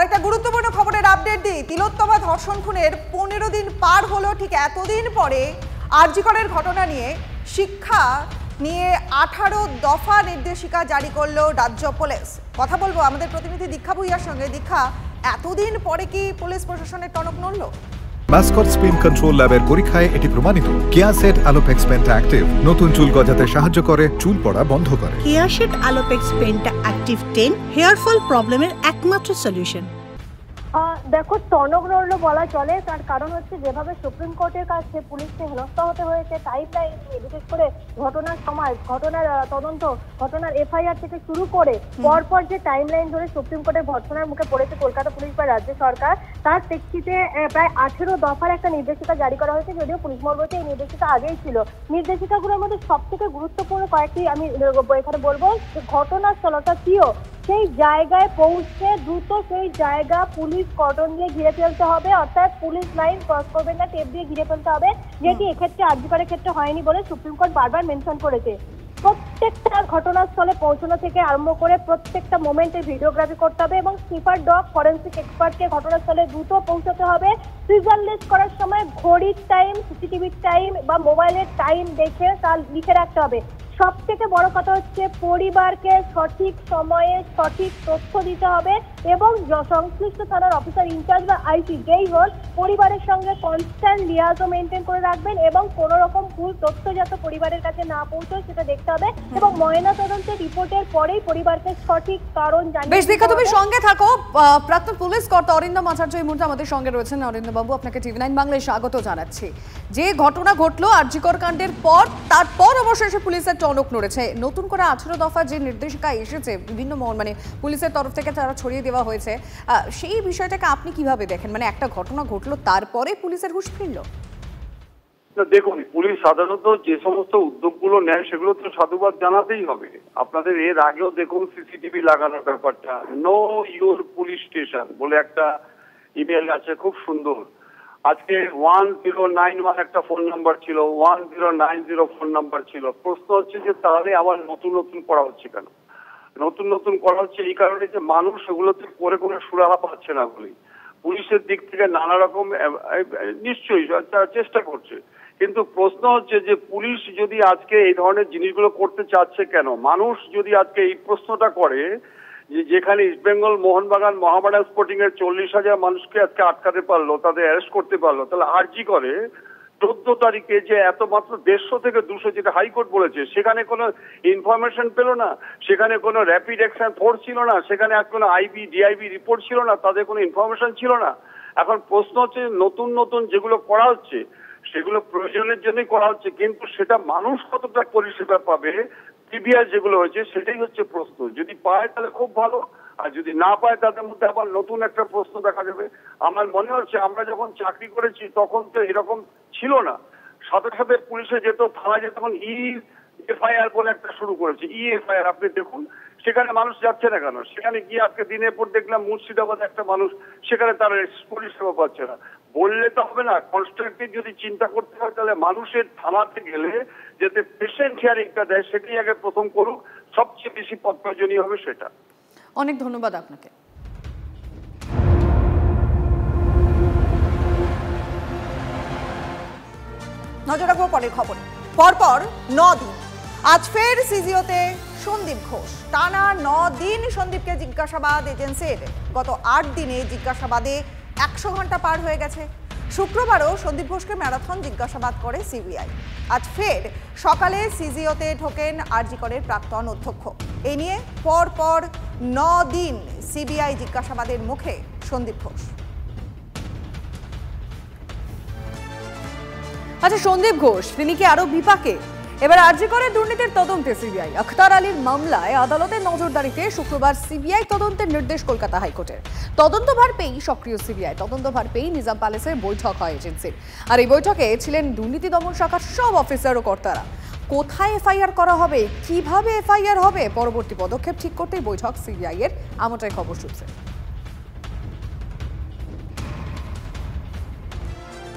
আরেকটা গুরুত্বপূর্ণ খবরের আপডেট দিই। তিলোত্তমা ধর্ষণ খুনের 15 দিন পার হলো। ঠিক এতদিন পরে আরজি করের ঘটনা নিয়ে শিক্ষা নিয়ে 18 দফা নির্দেশিকা জারি করলো রাজ্য পুলিশ। কথা বলবো আমাদের প্রতিনিধি দীক্ষা ভুইয়ার সঙ্গে। দীক্ষা, এতদিন পরে কি পুলিশ প্রশাসনের টনক নড়ল? মাস্কট স্পিন কন্ট্রোল ল্যাবের পরীক্ষায় এটি প্রমাণিত। কেয়াসেট আলোপেক্স পেন্টা অ্যাক্টিভ নতুন চুল গজাতে সাহায্য করে, চুল পড়া বন্ধ করে। Keya Seth Alopex penta active 10 hair fall প্রবলেমের একমাত্র সলিউশন। দেখো, টনক নড়ল বলা চলে। তার কারণ হচ্ছে যেভাবে সুপ্রিম কোর্টের কাছে পুলিশকে হেনস্থা হতে হয়েছে, টাইমলাইন নিয়ে, বিশেষ করে ঘটনার সময়, ঘটনার তদন্ত, ঘটনার এফআইআর থেকে শুরু করে পরপর যে টাইমলাইন ধরে সুপ্রিম কোর্টের ভর্ৎসনার মুখে পড়েছে কলকাতা পুলিশ বা রাজ্য সরকার, তার প্রেক্ষিতে প্রায় 18 দফার একটা নির্দেশিকা জারি করা হয়েছে। যদিও পুলিশ মহল বলছে এই নির্দেশিকা আগেই ছিল। নির্দেশিকাগুলোর মধ্যে সব থেকে গুরুত্বপূর্ণ কয়েকটি আমি এখানে বলবো। ঘটনাস্থলটা কিও সেই জায়গায় পৌঁছে দ্রুত সেই জায়গা পুলিশ কর্ডন দিয়ে ঘিরে ফেলতে হবে, অর্থাৎ পুলিশ লাইন ক্রস করবেন না, টেপ দিয়ে ঘিরে ফেলতে হবে, যেটি এক্ষেত্রে আরজি করের ক্ষেত্রে হয়নি বলে সুপ্রিম কোর্ট বারবার মেনশন করেছে। প্রত্যেকটা ঘটনাস্থলে পৌঁছানো থেকে আরম্ভ করে প্রত্যেকটা মোমেন্টের ভিডিওগ্রাফি করতে হবে এবং স্নিপার ডগ, ফরেন্সিক এক্সপার্টকে ঘটনাস্থলে দ্রুত পৌঁছাতে হবে। সিজারলেস করার সময় ঘড়ির টাইম, সিসিটিভির টাইম বা মোবাইলের টাইম দেখে তা লিখে রাখতে হবে। সব থেকে বড় কথা হচ্ছে পরিবারকে সঠিক সময়ে সঠিক তথ্য দিতে হবে এবং সংশ্লিষ্ট থানার অফিসার ইনচার্জ বা আইসি যেই হন, পরিবারের সঙ্গে কনস্ট্যান্ট লিয়াজও মেনটেন করে রাখবেন এবং কোনো রকম ভুল তথ্য যাতে পরিবারের কাছে না পৌঁছয় সেটা দেখতে হবে এবং ময়না তদন্তের রিপোর্টের পরেই পরিবারকে সঠিক কারণ জানিয়ে। বেশ দীক্ষা, তুমি সঙ্গে থাকো। প্রাক্তন পুলিশ কর্তা অরিন্দম আচার্য এই মুহূর্তে আমাদের সঙ্গে রয়েছেন। অরিন্দম বাবু, আপনাকে টিভি9 বাংলায় স্বাগত জানাচ্ছি। যে ঘটনা ঘটলো আরজি কর কাণ্ডের পর, তারপর অবশেষে পুলিশের টনক নড়েছে। নতুন করে 18 দফা যে নির্দেশিকা এসেছে বিভিন্ন মানে পুলিশের তরফ থেকে তারা ছড়িয়ে দেওয়া হয়েছে, সেই বিষয়টাকে আপনি কিভাবে দেখেন? মানে একটা ঘটনা ঘটলো তারপরে পুলিশের হুঁশ ফিরল? দেখুন, পুলিশ সাধারণত যে সমস্ত উদ্যোগগুলো নেয় সেগুলো তো সাধুবাদ জানাতেই হবে। আপনাদের এর আগেও দেখুন সিসিটিভি লাগানোর ব্যাপারটা, নো ইউর পুলিশ স্টেশন বলে একটা ইমেল আছে, খুব সুন্দর। আজকে 1091 একটা ফোন নাম্বার ছিল, 1090 ফোন নাম্বার ছিল। প্রশ্ন হচ্ছে যে তাহলে আবার নতুন নতুন করা হচ্ছে কেন? নতুন নতুন করা হচ্ছে এই কারণে যে মানুষ এগুলোতে করে করে সুরাহা পাচ্ছে না বলেই। পুলিশের দিক থেকে নানা রকম নিশ্চয়ই চেষ্টা করছে, কিন্তু প্রশ্ন হচ্ছে যে পুলিশ যদি আজকে এই ধরনের জিনিসগুলো করতে চাচ্ছে কেন? মানুষ যদি আজকে এই প্রশ্নটা করে যে যেখানে ইস্টবেঙ্গল, মোহনবাগান, মহামেডান স্পোর্টিং এর 40,000 মানুষকে আজকে আটকাতে পারলো, তাদের অ্যারেস্ট করতে পারলো, তাহলে আরজি করে 14 তারিখে যে এত মাত্র 150 থেকে 200 যেটা হাইকোর্ট বলেছে, সেখানে কোনো ইনফরমেশন পেল না, সেখানে কোনো র্যাপিড অ্যাকশন ফোর্স ছিল না, সেখানে কোনো আইবি ডিআইবি রিপোর্ট ছিল না, তাদের কোনো ইনফরমেশন ছিল না। এখন প্রশ্ন হচ্ছে নতুন নতুন যেগুলো করা হচ্ছে সেগুলো প্রয়োজনের জন্যই করা হচ্ছে, কিন্তু সেটা মানুষ কতটা পরিষেবা পাবে, প্রিভিয়াস যেগুলো হয়েছে সেটাই হচ্ছে প্রশ্ন। যদি পায় তাহলে খুব ভালো, আর যদি না পায় তাদের মধ্যে আবার নতুন একটা প্রশ্ন দেখা যাবে। আমার মনে হচ্ছে আমরা যখন চাকরি করেছি তখন তো এরকম ছিল না। সাথে সাথে পুলিশে যেত, থানায় যেত, তখন এফআইআর বলে একটা শুরু করেছে। এফআইআর আপনি দেখুন, সেখানে মানুষ যাচ্ছে না কেন? সেখানে গিয়ে আজকে দিনের পর দেখলাম মুর্শিদাবাদে একটা মানুষ, সেখানে তারা পরিষেবা পাচ্ছে না। বললে তো হবে না, কনস্ট্রাকটিভ যদি চিন্তা করতে হয় তাহলে মানুষের থানাতে গেলে যাতে পেশেন্ট হিয়ারিংটা দেয় সেটাই আগে প্রথম করুক, সবচেয়ে বেশি প্রয়োজনীয় হবে সেটা। অনেক ধন্যবাদ আপনাকে। নজর রাখবো পরের খবরে। পরপর 9 দিন, আজ ফের সিজিওতে সন্দীপ ঘোষ। টানা 9 দিন সন্দীপকে জিজ্ঞাসাবাদ এজেন্সির। গত 8 দিনে জিজ্ঞাসাবাদে 100 ঘন্টা পার হয়ে গেছে। শুক্রবারও সন্দীপ ঘোষকে ম্যারাথন জিজ্ঞাসাবাদ করে সিবিআই। আজ ফের সকালে সিজিওতে ঢোকেন আরজি করের প্রাক্তন অধ্যক্ষ। এ নিয়ে পরপর 9 দিন সিবিআই জিজ্ঞাসাবাদের মুখে সন্দীপ ঘোষ। আচ্ছা, সন্দীপ ঘোষ তিনি কি আরো বিপাকে? এবার আরজি করের দুর্নীতির তদন্তে সিবিআই। আখতার আলীর মামলায় আদালতের নজরদারিতে শুক্রবার সিবিআই তদন্তের নির্দেশ কলকাতা হাইকোর্টের। তদন্তভার পেয়েই সক্রিয় সিবিআই। তদন্তভার পেয়েই নিজাম প্যালেসের বৈঠক হয় এজেন্সির। আর এই বৈঠকে ছিলেন দুর্নীতি দমন শাখার সব অফিসার ও কর্তারা। কোথায় এফআইআর করা হবে, কিভাবে এফআইআর হবে, পরবর্তী পদক্ষেপ ঠিক করতেই বৈঠক সিবিআই এর, এমনটাই খবর সূত্রে।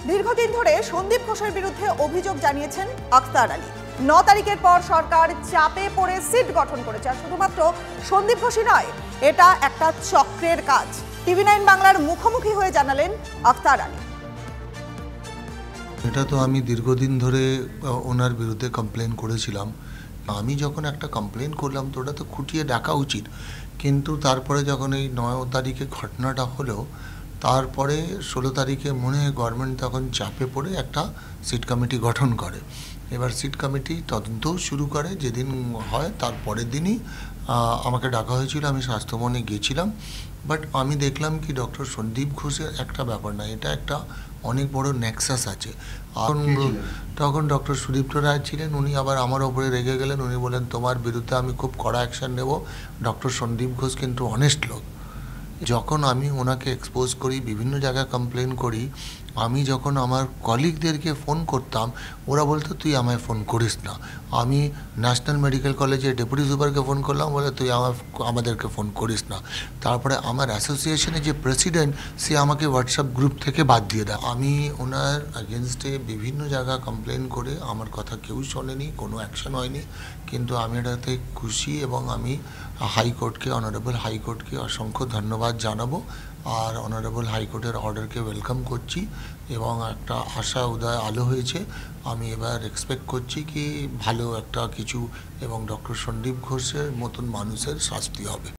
দীর্ঘদিন ধরে সন্দীপ ঘোষের বিরুদ্ধে অভিযোগ জানিয়েছেন আখতার আলী। 9 তারিখের পর সরকার চাপে পড়ে সিট গঠন করেছে। আর শুধুমাত্র সন্দীপ ঘোষই নয়, এটা একটা চক্রের কাজ। টিভি 9 বাংলার মুখোমুখি হয়ে জানালেন আখতার আলী। এটা তো আমি দীর্ঘদিন ধরে ওনার বিরুদ্ধে কমপ্লেন করেছিলাম। আমি যখন একটা কমপ্লেন করলাম তো ওটা তো খুঁটিয়ে দেখা উচিত, কিন্তু তারপরে যখন এই 9 তারিখে ঘটনাটা হলো, তারপরে 16 তারিখে মনে হয় গভর্নমেন্ট তখন চাপে পড়ে একটা সিট কমিটি গঠন করে। এবার সিট কমিটি তদন্তও শুরু করে। যেদিন হয় তার পরের দিনই আমাকে ডাকা হয়েছিল, আমি স্বাস্থ্যভবনে গিয়েছিলাম। বাট আমি দেখলাম কি ডক্টর সন্দীপ ঘোষের একটা ব্যাপার না, এটা একটা অনেক বড় নেক্সাস আছে। তখন ডক্টর সুদীপ্ত রায় ছিলেন, উনি আবার আমার ওপরে রেগে গেলেন। উনি বলেন তোমার বিরুদ্ধে আমি খুব কড়া অ্যাকশন নেব। ডক্টর সন্দীপ ঘোষ কিন্তু অনেস্ট লোক। যখন আমি ওনাকে এক্সপোজ করি, বিভিন্ন জায়গায় কমপ্লেন করি, আমি যখন আমার কলিগদেরকে ফোন করতাম ওরা বলতো তুই আমায় ফোন করিস না। আমি ন্যাশনাল মেডিকেল কলেজের ডেপুটি সুপারকে ফোন করলাম, বলে তুই আমাদেরকে ফোন করিস না। তারপরে আমার অ্যাসোসিয়েশনের যে প্রেসিডেন্ট সে আমাকে হোয়াটসঅ্যাপ গ্রুপ থেকে বাদ দিয়ে দেয়। আমি ওনার এগেনস্টে বিভিন্ন জায়গা কমপ্লেন করে আমার কথা কেউ শোনেনি, কোনো অ্যাকশন হয়নি। কিন্তু আমি এটাতে খুশি এবং আমি হাইকোর্টকে, অনারেবল হাইকোর্টকে অসংখ্য ধন্যবাদ জানাবো। আর অনারেবল হাইকোর্টের অর্ডারকে ওয়েলকাম করছি এবং একটা আশা উদয় আলো হয়েছে। আমি এবার এক্সপেক্ট করছি কি ভালো একটা কিছু এবং ডক্টর সন্দীপ ঘোষের মতন মানুষের শাস্তি হবে।